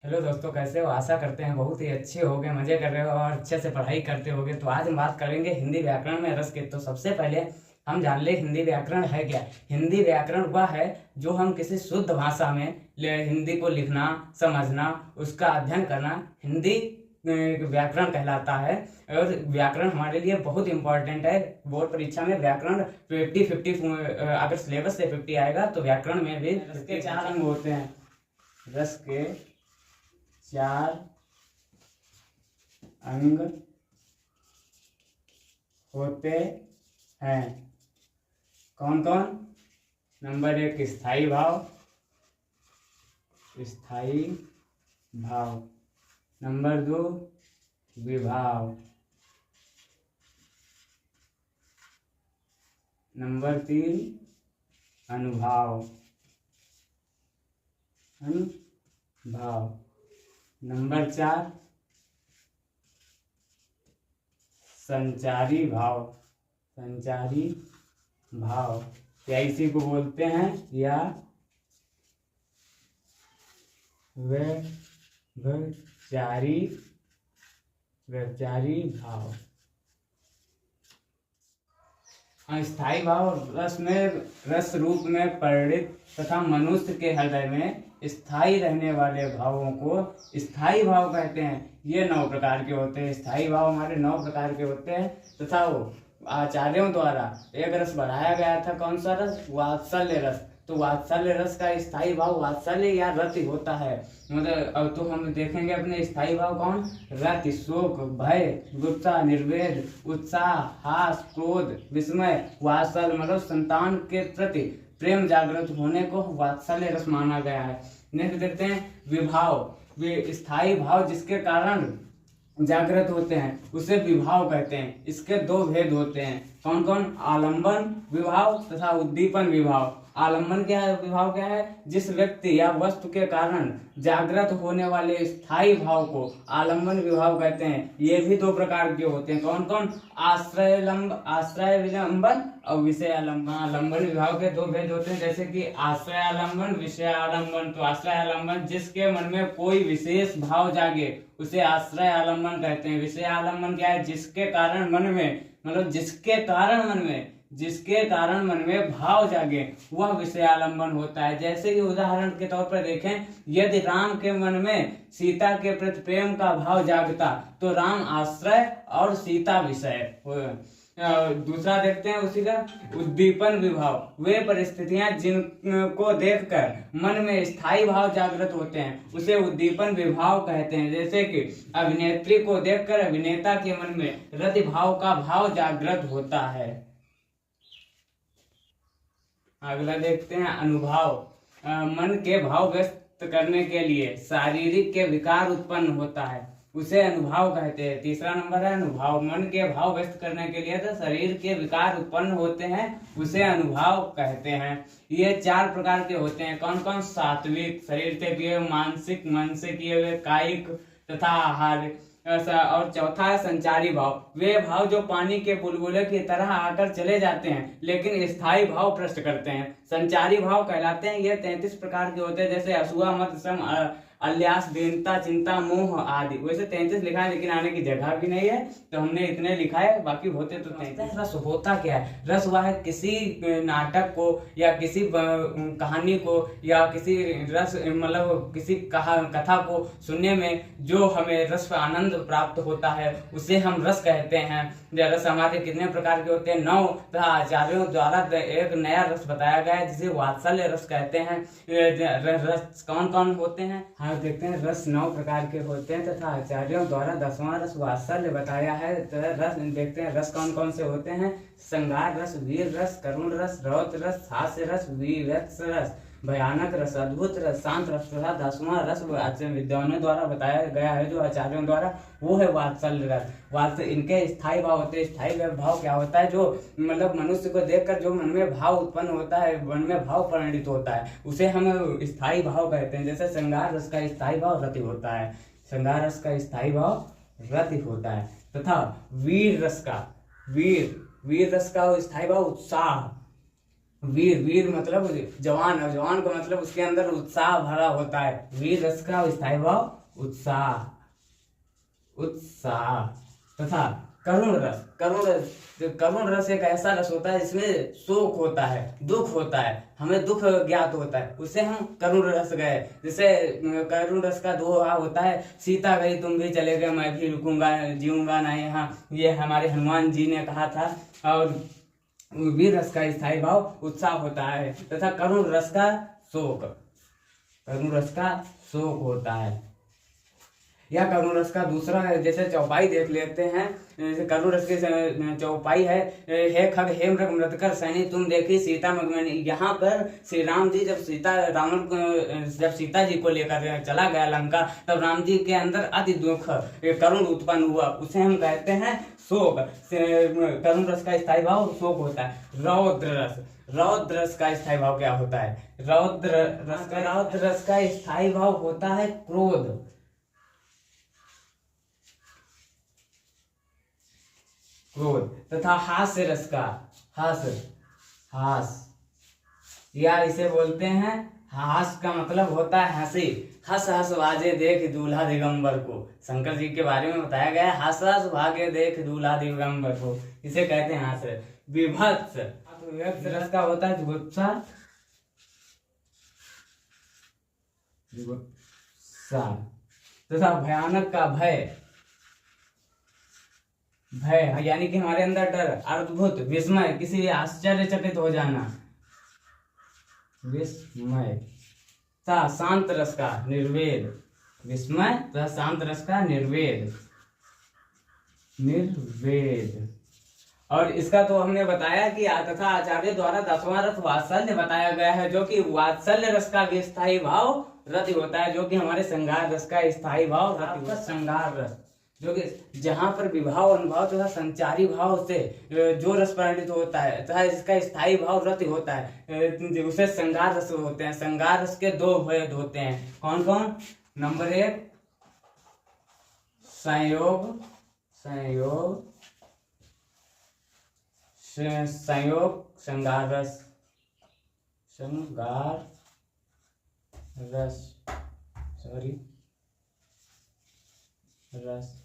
Hello दोस्तों, कैसे हो? आशा करते हैं बहुत ही अच्छे होगे, मजे कर रहे हो और अच्छे से पढ़ाई करते होगे। तो आज हम बात करेंगे हिंदी व्याकरण में रस की। तो सबसे पहले हम जान ले हिंदी व्याकरण है क्या। हिंदी व्याकरण वह है जो हम किसी शुद्ध भाषा में हिंदी को लिखना, समझना, उसका अध्ययन करना हिंदी व्याकरण कहलाता है। और व्याकरण हमारे लिए बहुत इंपॉर्टेंट है। बोर्ड परीक्षा में व्याकरण 50-50, अगर सिलेबस से 50 आएगा तो व्याकरण में भी रस के 4 अंग होते हैं। रस के 4 अंग होते हैं। कौन कौन? नंबर 1 स्थाई भाव, स्थाई भाव। नंबर 2 विभाव। नंबर 3 अनुभाव, अनुभाव। नंबर 4 संचारी भाव, संचारी भाव। क्या इसी को बोलते हैं या व्यभिचारी, व्यभिचारी भाव। स्थायी भाव रस रूप में परिणित तथा मनुष्य के हृदय में स्थायी रहने वाले भावों को स्थायी भाव कहते हैं। ये 9 प्रकार के होते हैं। स्थायी भाव हमारे 9 प्रकार के होते हैं तथा वो आचार्यों द्वारा एक रस बढ़ाया गया था। कौन सा रस? वात्सल्य रस। तो वात्सल्य रस का स्थायी भाव वात्सल्य या रति होता है। मतलब अब तो हम देखेंगे अपने स्थायी भाव कौन? रति, शोक, भय, गुस्सा, निर्वेद, उत्साह, हास, क्रोध, विस्मय, वात्सल्य मतलब संतान के प्रति प्रेम जागृत होने को वात्सल्य रस माना गया है। नेक्स्ट देखते हैं विभाव। स्थायी भाव जिसके कारण जागृत होते हैं उसे विभाव कहते हैं। इसके 2 भेद होते हैं। कौन कौन? आलंबन विभाव तथा उद्दीपन विभाव। आलंबन क्या है? विभाव क्या है? जिस व्यक्ति या वस्तु के कारण जागृत होने वाले स्थायी भाव को आलंबन विभाव कहते हैं। ये भी 2 प्रकार के होते हैं। कौन कौन? आश्रय विलंबन और विषय आलंबन। आलंबन विभाव के 2 भेद होते हैं, जैसे कि आश्रय आलंबन, विषय आलंबन। तो आश्रय आलंबन जिसके मन में कोई विशेष भाव जागे उसे आश्रय आलंबन कहते हैं। विषय आलंबन क्या है? जिसके कारण मन में मतलब जिसके कारण मन में भाव जागे वह विषय आलंबन होता है। जैसे कि उदाहरण के तौर पर देखें, यदि राम के मन में सीता के प्रति प्रेम का भाव जागता तो राम आश्रय और सीता विषय। दूसरा देखते हैं उसी का उद्दीपन विभाव। वे परिस्थितियां जिनको देखकर मन में स्थायी भाव जागृत होते हैं उसे उद्दीपन विभाव कहते हैं। जैसे कि अभिनेत्री को देखकर अभिनेता के मन में रति भाव का भाव जागृत होता है। अगला देखते हैं अनुभाव। मन के भाव व्यक्त करने के लिए शारीरिक के विकार उत्पन्न होता है उसे अनुभाव कहते हैं। तीसरा नंबर है अनुभाव। मन के भाव व्यक्त करने के लिए तो शरीर के विकार उत्पन्न होते हैं उसे अनुभाव कहते हैं। ये 4 प्रकार के होते हैं। कौन कौन? सात्विक शरीर से किए हुए, मानसिक मन से किए हुए, कायिक तथा आहार। और चौथा है संचारी भाव। वे भाव जो पानी के बुलबुले की तरह आकर चले जाते हैं लेकिन स्थायी भाव प्रश्न करते हैं, संचारी भाव कहलाते हैं। ये 33 प्रकार के होते हैं, जैसे असूया, मत, सम, अल्यास, दीनता, चिंता, मोह आदि। वैसे 33 लिखा है लेकिन आने की जगह भी नहीं है तो हमने इतने लिखा है, बाकी होते तो 33। रस होता क्या है? रस वह है किसी नाटक को या किसी कहानी को या किसी रस मतलब किसी कथा को सुनने में जो हमें रस आनंद प्राप्त होता है उसे हम रस कहते हैं। रस हमारे कितने प्रकार के होते हैं? 9 तथा आचार्यों द्वारा एक नया रस बताया गया है जिसे वात्सल्य रस कहते हैं। रस कौन कौन होते हैं? देखते हैं रस 9 प्रकार के होते हैं तथा आचार्यों द्वारा 10वां रस वात्सल्य बताया है। रस देखते हैं रस कौन कौन से होते हैं? श्रृंगार रस, वीर रस, करुण रस, रौद्र रस, हास्य रस, विवश रस, भयानक रस, अद्भुत रस, शांत रस तथा 10वां रस विद्वानों द्वारा बताया गया है जो आचार्यों द्वारा, वो है वात्सल्य रस। वात्सल्य इनके स्थायी भाव होते हैं। स्थायी भाव क्या होता है? जो मतलब मनुष्य को देखकर जो मन में भाव उत्पन्न होता है, मन में भाव परिणित होता है उसे हम स्थायी भाव कहते हैं। जैसे श्रृंगार रस का स्थायी भाव रति होता है, श्रृंगार रस का स्थायी भाव रति होता है। तथा वीर रस का स्थायी भाव उत्साह, वीर, वीर मतलब जवान, और जवान का मतलब उसके अंदर उत्साह भरा होता है। वीर रस का स्थायी भाव उत्साह, उत्साह। तथा करुण रस, करुण रस, करुण रस एक ऐसा रस होता है जिसमें शोक होता है, दुख होता है, हमें दुख ज्ञात होता है, उसे हम करुण रस गए। जैसे करुण रस का दोहा होता है, सीता गई तुम भी चले गए मैं भी रुकूंगा जीऊंगा ना यहाँ, ये हमारे हनुमान जी ने कहा था। और वीर रस का स्थायी भाव उत्साह होता है तथा करुण रस का शोक, करुण रस का शोक होता है। या करुण रस का दूसरा है, जैसे चौपाई देख लेते हैं। जैसे करुण रस की चौपाई है, हे खग हे मृग मृतकर सैनी तुम देखी सीता मगमनी। यहाँ पर श्री राम जी जब जब सीता जी को लेकर चला गया लंका, तब राम जी के अंदर अति दुख करुण उत्पन्न हुआ, उसे हम कहते हैं शोक। करुण रस का स्थायी भाव शोक होता है। रौद्र रस, रौद्र रस का स्थायी भाव क्या होता है? रौद्र रस का स्थायी भाव होता है क्रोध, क्रोध। तथा हास्य रस का, हास, या इसे बोलते हैं हास का मतलब होता है हंसी। हंस हंस वाजे देख दूल्हा दिगंबर को, शंकर जी के बारे में बताया गया है, हंस हंस भागे देख दूल्हा दिगंबर को, इसे कहते हैं हास्य। विभत्स, विभत्स रस का होता है जुगुप्सा, तथा भयानक का भय, भय यानी कि हमारे अंदर डर, अद्भुत विस्मय, किसी आश्चर्यचकित हो जाना, विस्मय। तथा शांत रस का निर्वेद, विस्मय तथा शांत रस का निर्वेद, निर्वेद। और इसका तो हमने बताया कि तथा आचार्य द्वारा 10वां रस वात्सल्य बताया गया है, जो कि वात्सल्य रस का भी स्थायी भाव रति होता है, जो कि हमारे श्रृंगार रस का स्थायी भाव रति होता है। श्रृंगार रस जो कि जहाँ पर विभाव अनुभाव तथा संचारी भाव से जो रस परिणित होता है तथा इसका स्थायी भाव रति होता है, उसे श्रृंगार रस होते हैं। श्रृंगार रस के दो भेद होते हैं, कौन कौन? नंबर 1 संयोग, संयोग, संयोग श्रृंगार रस, श्रृंगार रस, सॉरी रस।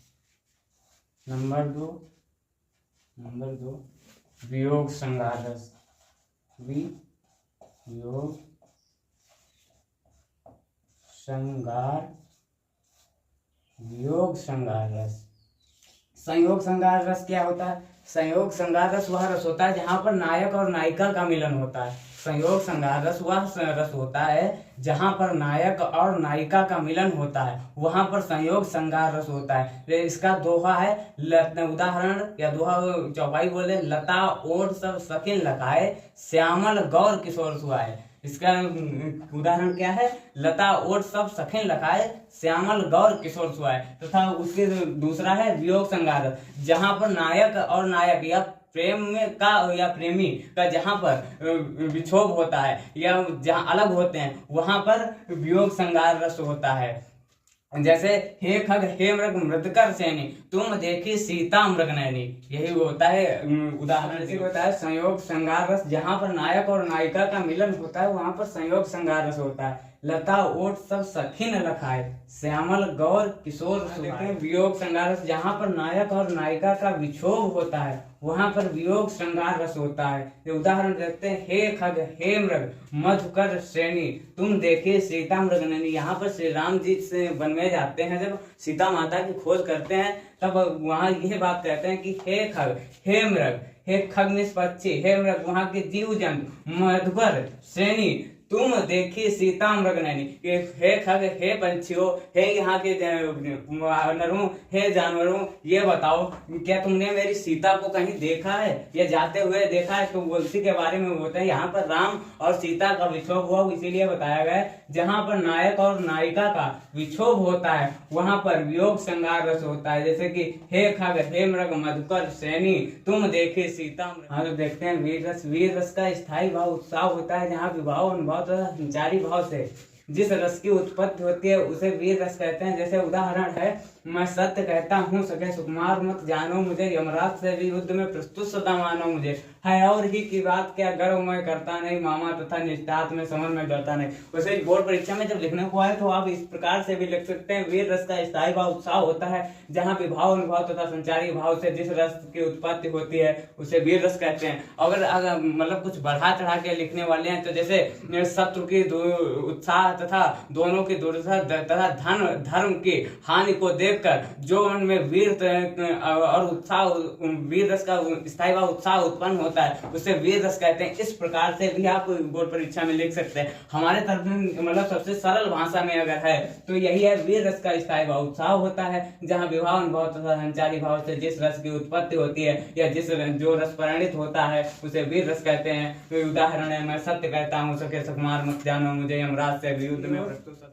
नंबर 2 वियोग श्रृंगार रस, वियोग श्रृंगार, वियोग श्रृंगार रस। संयोग श्रृंगार रस क्या होता है? संयोग श्रृंगार रस वह रस होता है जहाँ पर नायक और नायिका का मिलन होता है। संयोग श्रृंगार रस वह रस होता है जहाँ पर नायक और नायिका का मिलन होता है, वहां पर संयोग श्रृंगार रस होता है। इसका दोहा है, उदाहरण या दोहा चौपाई बोले, लता ओढ़ सब सकिन लखाए श्यामल गौर किशोर सुहाए। इसका उदाहरण क्या है? लता ओढ़ सब सखिन लखाए श्यामल गौर किशोर सुहाए। तथा उसके दूसरा है वियोग श्रृंगार रस, जहाँ पर नायक और नायक या प्रेम में का या प्रेमी का जहाँ पर विक्षोभ होता है या जहाँ अलग होते हैं, वहां पर वियोग श्रृंगार रस होता है। जैसे हे खग हे मृग मृतकर सैनी तुम देखी सीता मृगनयनी, यही होता है उदाहरण होता है संयोग श्रृंगार रस। जहाँ पर नायक और नायिका का मिलन होता है वहां पर संयोग श्रृंगार रस होता है। लता ओट सब सखिन लखाए श्यामल गौर किशोर सुहाए। वियोग श्रृंगार रस, जहाँ पर नायक और नायिका का विक्षोभ होता है वहां पर वियोग श्रृंगार रस होता है। ये उदाहरण देखते हैं, हे खग हे मृग मधुकर श्रेणी तुम देखे सीता मृगनयनी। यहाँ पर श्री राम जी से वन में जाते हैं, जब सीता माता की खोज करते हैं तब वहां यह बात कहते हैं कि हे खग हे मृग, हे खग निष्पक्षी, हे मृग वहां के जीव जंतु, मधुकर श्रेणी तुम देखी सीता मृगनयनी। हे खग हे पंछियों, हे यहाँ के नरों, हे जानवरों, ये बताओ क्या तुमने मेरी सीता को कहीं देखा है या जाते हुए देखा है? तो उसी के बारे में होता है। यहाँ पर राम और सीता का विक्षोभ हुआ, इसीलिए बताया गया है जहाँ पर नायक और नायिका का विक्षोभ होता है वहां पर वियोग श्रृंगार रस होता है। जैसे कि हे खग हे मृग मधुकर श्रेणी तुम देखे सीता। हाँ, तो देखते हैं वीर रस। वीर रस का स्थायी भाव उत्साह होता है जहाँ विभाव अनुभाव तथा संचारी भाव से जिस रस की उत्पत्ति होती है उसे वीर रस कहते हैं। जैसे उदाहरण है, मैं सत्य कहता हूँ सके सुकुमार मत जानो मुझे, यमराज से भी युद्ध में प्रस्तुत सदा मानो मुझे, है और ही की बात क्या गर्व मैं करता नहीं, मामा तथा निष्ठात में समन में डरता नहीं। वैसे बोर्ड परीक्षा में जब लिखने को आए तो आप इस प्रकार से भी लिख सकते हैं, वीर रस का स्थायी भाव उत्साह होता है, जहाँ विभाव अनुभव तथा संचारी भाव से जिस रस की उत्पत्ति होती है उसे वीर रस कहते हैं। अगर मतलब कुछ बढ़ा चढ़ा के लिखने वाले हैं तो जैसे शत्रु की उत्साह तथा दोनों की दुर्दशा तथा धर्म की हानि को देखकर जो मन में वीर और उत्साह, वीर रस का स्थायी भाव उत्साह उत्पन्न होता है उसे वीर रस कहते हैं। इस प्रकार से भी आप बोर्ड परीक्षा में लिख सकते हैं। हमारे तरफ में मतलब सबसे सरल भाषा में अगर है तो यही है, वीर रस का स्थायी भाव उत्साह होता है, जहाँ विभाव अनुभव तथा संचारी भाव से जिस रस की उत्पत्ति होती है या जो रस परिणित होता है उसे वीर रस कहते हैं। तो उदाहरण है, मैं सत्य कहता हूँ सके सुकुमार मत जानो, मुझे यमराज से युद्ध में,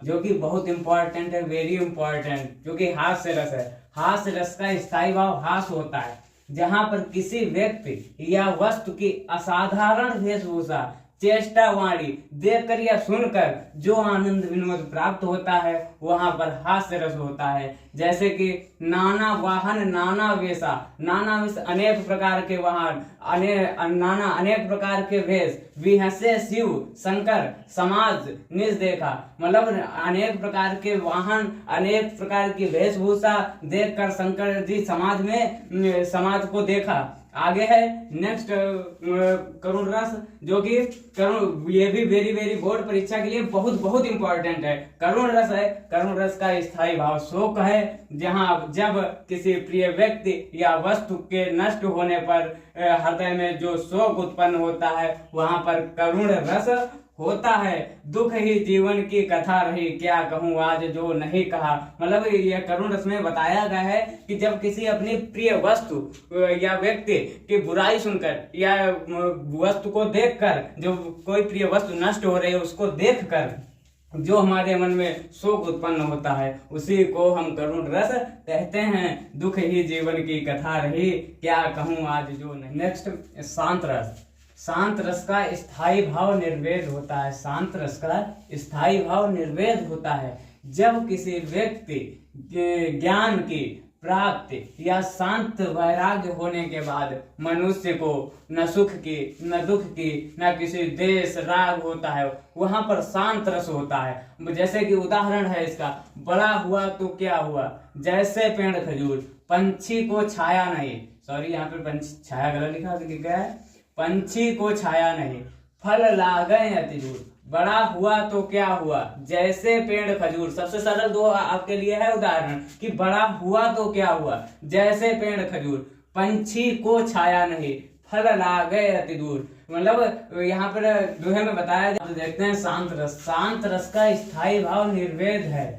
जो कि बहुत इंपॉर्टेंट है, वेरी इंपॉर्टेंट, जो कि हास्य रस है। हास्य रस का स्थायी भाव हास होता है, जहाँ पर किसी व्यक्ति या वस्तु की असाधारण वेशभूषा, चेष्टा, वाणी देखकर या सुनकर जो आनंद विनोद प्राप्त होता है वहां पर हास्य रस होता है। जैसे कि नाना वाहन नाना वेशा, नाना वेश अनेक प्रकार के वाहन, नाना अनेक प्रकार के वेश, विहसे शिव शंकर समाज निज देखा, मतलब अनेक प्रकार के वाहन अनेक प्रकार की वेशभूषा देखकर शंकर जी समाज को देखा। आगे है नेक्स्ट करुण रस, जो कि ये भी वेरी वेरी बोर्ड परीक्षा के लिए बहुत बहुत इंपॉर्टेंट है। करुण रस है, करुण रस का स्थायी भाव शोक है, जहाँ जब किसी प्रिय व्यक्ति या वस्तु के नष्ट होने पर हृदय में जो शोक उत्पन्न होता है वहां पर करुण रस होता है। दुख ही जीवन की कथा रही, क्या कहूँ आज जो नहीं कहा। मतलब ये करुण रस में बताया गया है कि जब किसी अपनी प्रिय वस्तु या व्यक्ति की बुराई सुनकर या वस्तु को देखकर, जो कोई प्रिय वस्तु नष्ट हो रही है उसको देखकर जो हमारे मन में शोक उत्पन्न होता है उसी को हम करुण रस कहते हैं। दुख ही जीवन की कथा रही, क्या कहूँ आज जो नहीं। नेक्स्ट शांत रस। शांत रस का स्थायी भाव निर्वेद होता है। शांत रस का स्थायी भाव निर्वेद होता है जब किसी व्यक्ति ज्ञान की प्राप्ति या शांत वैराग्य होने के बाद मनुष्य को न सुख की न दुख की न किसी देश राग होता है, वहां पर शांत रस होता है। जैसे कि उदाहरण है इसका, बड़ा हुआ तो क्या हुआ, जैसे पेड़ खजूर, पंछी को छाया नहीं, सॉरी यहाँ पे पंछी छाया गलत लिखा है, पंछी को छाया नहीं, फल लागए अति दूर, बड़ा हुआ तो क्या हुआ, जैसे पेड़ खजूर। सबसे सरल दो आपके लिए है उदाहरण कि बड़ा हुआ तो क्या हुआ, जैसे पेड़ खजूर, पंछी को छाया नहीं, फल लागए अति दूर। मतलब यहाँ पर दोहे में बताया जाए तो देखते हैं शांत रस। शांत रस का स्थायी भाव निर्वेद है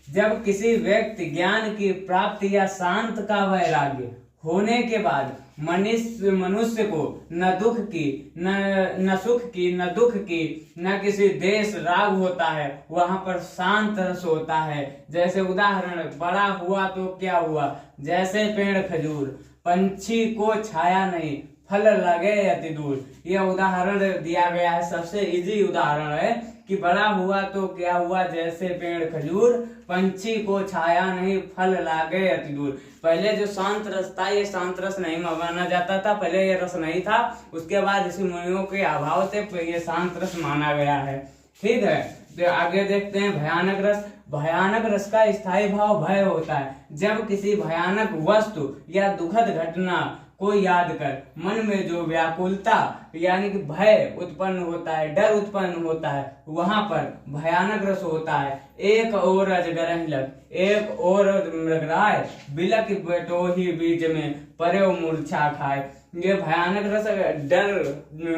जब किसी व्यक्ति ज्ञान की प्राप्ति या शांत का वैराग्य होने के बाद मनुष्य को न दुख की न सुख की न दुख की न किसी देश राग होता है, वहां पर शांत रस होता है। जैसे उदाहरण, बड़ा हुआ तो क्या हुआ, जैसे पेड़ खजूर, पंछी को छाया नहीं, फल लगे अति दूर। यह उदाहरण दिया गया है, सबसे इजी उदाहरण है कि बड़ा हुआ तो क्या हुआ, जैसे पेड़ खजूर, पंछी को छाया नहीं, फल लागे अति दूर। पहले जो शांत रस था ये शांत रस नहीं माना जाता था, पहले ये रस नहीं था, उसके बाद ऋषि मुनियों के अभाव से ये शांत रस माना गया है। ठीक है, तो आगे देखते हैं भयानक रस। भयानक रस का स्थायी भाव भय होता है जब किसी भयानक वस्तु या दुखद घटना को याद कर मन में जो व्याकुलता यानी कि भय उत्पन्न होता है, डर उत्पन्न होता है, वहां पर भयानक रस होता है। एक और अजगर लग, एक और मृगराय, बिलक बटोही बीच में परे मूर्छा खाए। ये भयानक रस डर,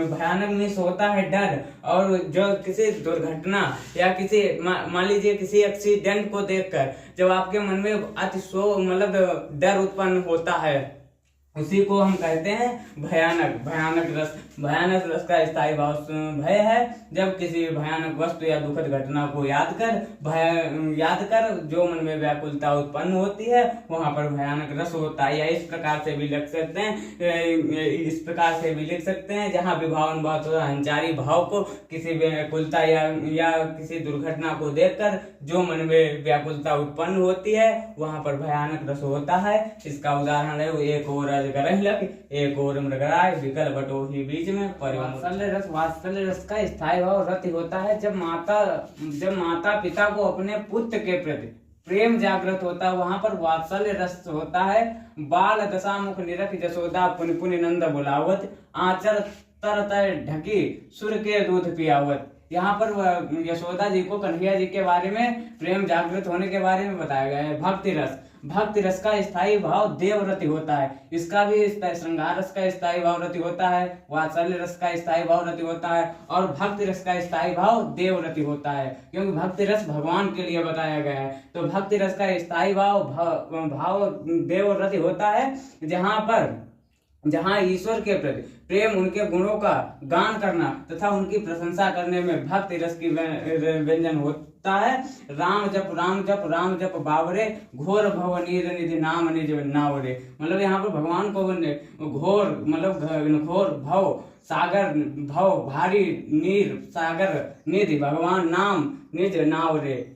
भयानक मीन्स होता है डर, और जो किसी दुर्घटना या किसी मान लीजिए किसी एक्सीडेंट को देखकर जब आपके मन में मतलब डर उत्पन्न होता है उसी को हम कहते हैं भयानक रस। भयानक रस का स्थायी भाव भय है जब किसी भयानक वस्तु या दुखद घटना को याद कर जो मन में व्याकुलता उत्पन्न होती है वहां पर भयानक रस होता है। या इस प्रकार से भी लिख सकते हैं, जहाँ विभाव अनुभव तथा हंचारी भाव को किसी व्याकुलता या किसी दुर्घटना को देखकर जो मन में व्याकुलता उत्पन्न होती है वहां पर भयानक रस होता है। इसका उदाहरण है एक और सूरज गरह लग, एक और मृगराय बिकल बटोही बीच में। वात्सल्य रस का स्थायी भाव रति होता है जब माता पिता को अपने पुत्र के प्रति प्रेम जागृत होता है, वहां पर वात्सल्य रस होता है। बाल दशा मुख निरख जसोदा पुनि पुनि नंद बुलावत, आंचल तर तर ढकी सुर के दूध पियावत। यहाँ पर यशोदा जी को कन्हैया जी के बारे में प्रेम जागृत होने के बारे में बताया गया है। भक्ति रस का स्थायी भाव देवरति होता है, इसका भी श्रृंगार रस का स्थायी भाव रति होता है, वात्सल्य रस का स्थायी भाव रति होता है, और भक्ति रस का स्थायी भाव देवरति होता है, क्योंकि भक्ति रस भगवान के लिए बताया गया है। तो भक्ति रस का स्थायी भाव देवरति होता है, जहाँ ईश्वर के प्रति प्रेम, उनके गुणों का गान करना तथा उनकी प्रशंसा करने में भक्ति रस की व्यंजन होता है। राम जप बावरे, घोर भव नीर निधि नाम निज नावरे। मतलब यहाँ पर भगवान को घोर भव सागर, भव भारी, नीर सागर, निधि भगवान, नाम निज नावरे,